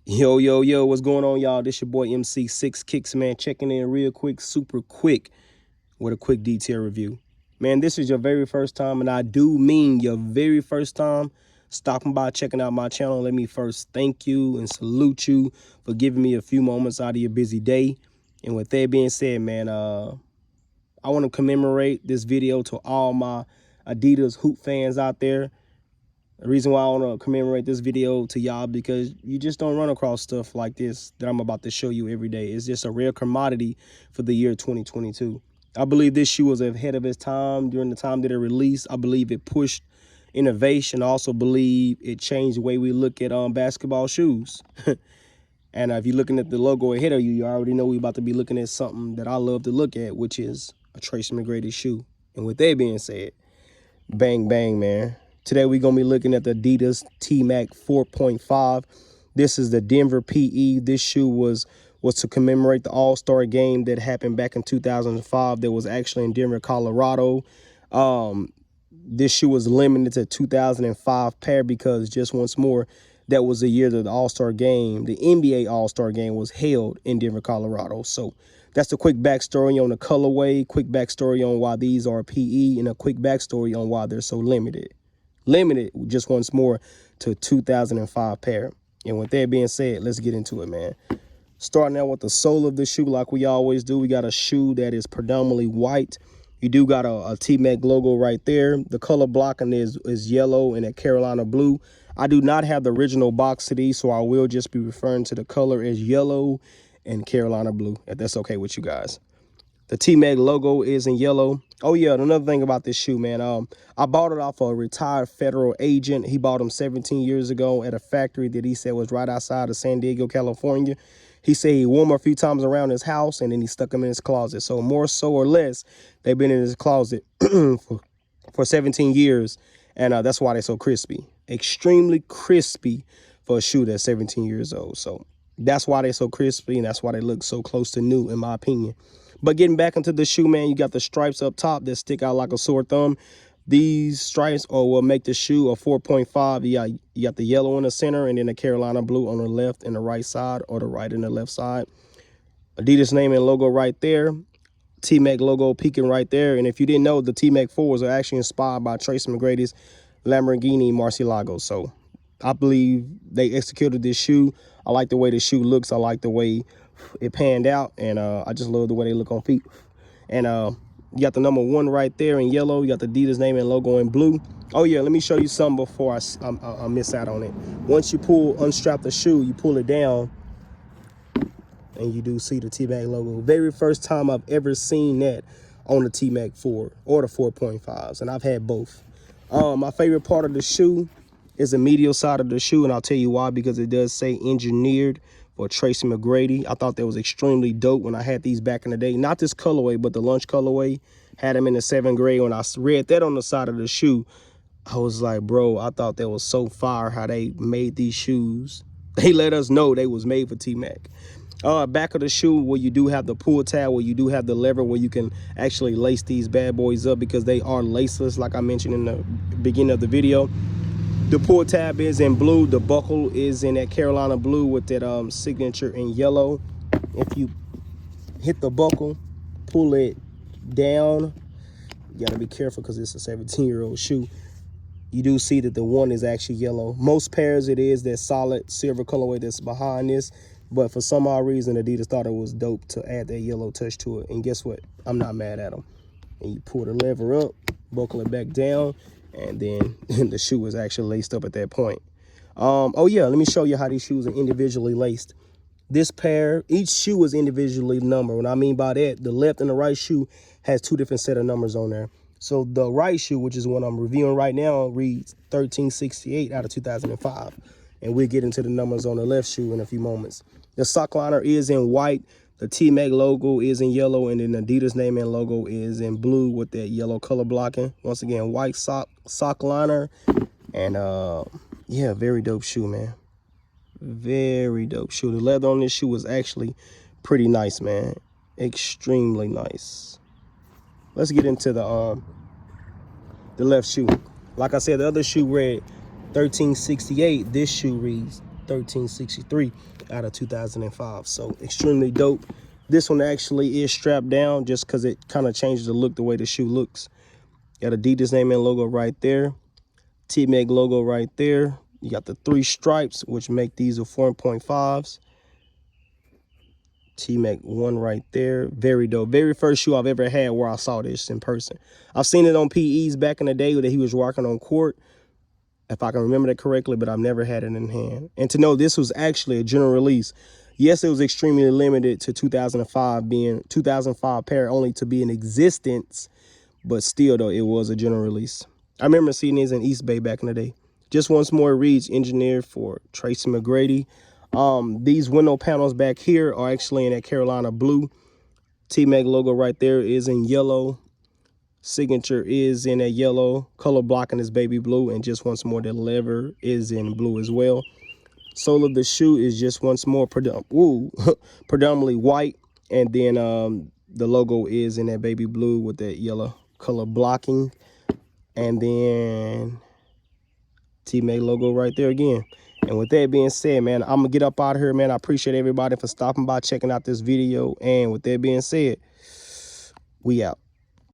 Yo, yo, yo, what's going on, y'all? This your boy MC6 Kicks, man, checking in real quick, super quick, with a quick detail review. Man, this is your very first time, and I do mean your very first time stopping by, checking out my channel. Let me first thank you and salute you for giving me a few moments out of your busy day. And with that being said, man, I want to commemorate this video to all my Adidas hoop fans out there. The reason why I want to commemorate this video to y'all, because you just don't run across stuff like this that I'm about to show you every day. It's just a rare commodity for the year 2022. I believe this shoe was ahead of its time during the time that it released. I believe it pushed innovation. I also believe it changed the way we look at basketball shoes. And if you're looking at the logo ahead of you, you already know we're about to be looking at something that I love to look at, which is a Tracy McGrady shoe. And with that being said, bang, bang, man. Today we're going to be looking at the Adidas Tmac 4.5. This is the Denver PE. This shoe was to commemorate the All-Star game that happened back in 2005 that was actually in Denver, Colorado. This shoe was limited to 2005 pair because, just once more, that was the year that the All-Star game, the NBA All-Star game, was held in Denver, Colorado. So that's a quick backstory on the colorway, quick backstory on why these are PE, and a quick backstory on why they're so limited. Limited, just once more, to 2005 pair. And with that being said, let's get into it, man. Starting out with the sole of the shoe, like we always do, we got a shoe that is predominantly white. You do got a T-Mac logo right there. The color blocking is yellow and a Carolina blue. I do not have the original box to these, so I will just be referring to the color as yellow and Carolina blue, if that's okay with you guys. The T-Mac logo is in yellow. Oh, yeah, another thing about this shoe, man. I bought it off a retired federal agent. He bought them 17 years ago at a factory that he said was right outside of San Diego, California. He said he wore them a few times around his house, and then he stuck them in his closet. So more so or less, they've been in his closet for 17 years, and that's why they're so crispy. Extremely crispy for a shoe that's 17 years old. So that's why they're so crispy, and that's why they look so close to new, in my opinion. But getting back into the shoe, man, you got the stripes up top that stick out like a sore thumb. These stripes will make the shoe a 4.5. You got the yellow in the center and then the Carolina blue on the left and the right side, or the right and the left side. Adidas name and logo right there. T-Mac logo peeking right there. And if you didn't know, the T-Mac 4s are actually inspired by Tracy McGrady's Lamborghini Murcielago. So I believe they executed this shoe. I like the way the shoe looks. I like the way it panned out, and I just love the way they look on feet. And you got the number 1 right there in yellow. You got the Adidas name and logo in blue. Oh yeah, let me show you something before I miss out on it. Once you unstrap the shoe, you pull it down, and you do see the T-Mac logo. Very first time I've ever seen that on the T-Mac 4 or the 4.5s, and I've had both. My favorite part of the shoe is the medial side of the shoe, and I'll tell you why, because it does say engineered for Tracy McGrady. I thought that was extremely dope when I had these back in the day. Not this colorway, but the lunch colorway. Had them in the 7th grade. When I read that on the side of the shoe, I was like, bro, I thought that was so fire how they made these shoes. They let us know they was made for T-Mac. Back of the shoe, where you do have the pull tab, where you do have the lever where you can actually lace these bad boys up, because they are laceless, like I mentioned in the beginning of the video. The pull tab is in blue. The buckle is in that Carolina blue with that signature in yellow. If you hit the buckle, pull it down, you gotta be careful because it's a 17-year-old shoe. You do see that the 1 is actually yellow. Most pairs it is that solid silver colorway that's behind this, but for some odd reason Adidas thought it was dope to add that yellow touch to it. And guess what? I'm not mad at them. And you pull the lever up, buckle it back down, and then the shoe is actually laced up at that point. Oh yeah, let me show you how these shoes are individually laced. This pair, each shoe is individually numbered. What I mean by that, the left and the right shoe has 2 different set of numbers on there. So the right shoe, which is what I'm reviewing right now, reads 1368 out of 2005. And we'll get into the numbers on the left shoe in a few moments. The sock liner is in white. The T-Mac logo is in yellow, and then the Adidas name and logo is in blue with that yellow color blocking. Once again, white sock liner. And yeah, very dope shoe, man. Very dope shoe. The leather on this shoe was actually pretty nice, man. Extremely nice. Let's get into the left shoe. Like I said, the other shoe read 1368. This shoe reads 1363 out of 2005. So extremely dope. This one actually is strapped down just because it kind of changes the look, the way the shoe looks. Got Adidas name and logo right there. Tmac logo right there. You got the 3 stripes, which make these a 4.5s. Tmac 1 right there. Very dope. Very first shoe I've ever had where I saw this in person. I've seen it on PEs back in the day that he was walking on court, if I can remember that correctly, but I've never had it in hand. And to know this was actually a general release. Yes, it was extremely limited to 2005, being 2005 pair only to be in existence, but still though, it was a general release. I remember seeing these in East Bay back in the day. Just once more reads, engineered for Tracy McGrady. These window panels back here are actually in that Carolina blue. Tmac logo right there is in yellow. Signature is in a yellow. Color blocking is baby blue. And just once more, the lever is in blue as well. Sole of the shoe is just once more predominantly white. And then the logo is in that baby blue with that yellow color blocking. And then Tmac logo right there again. And with that being said, man, I'm gonna get up out of here, man. I appreciate everybody for stopping by, checking out this video. And with that being said, we out.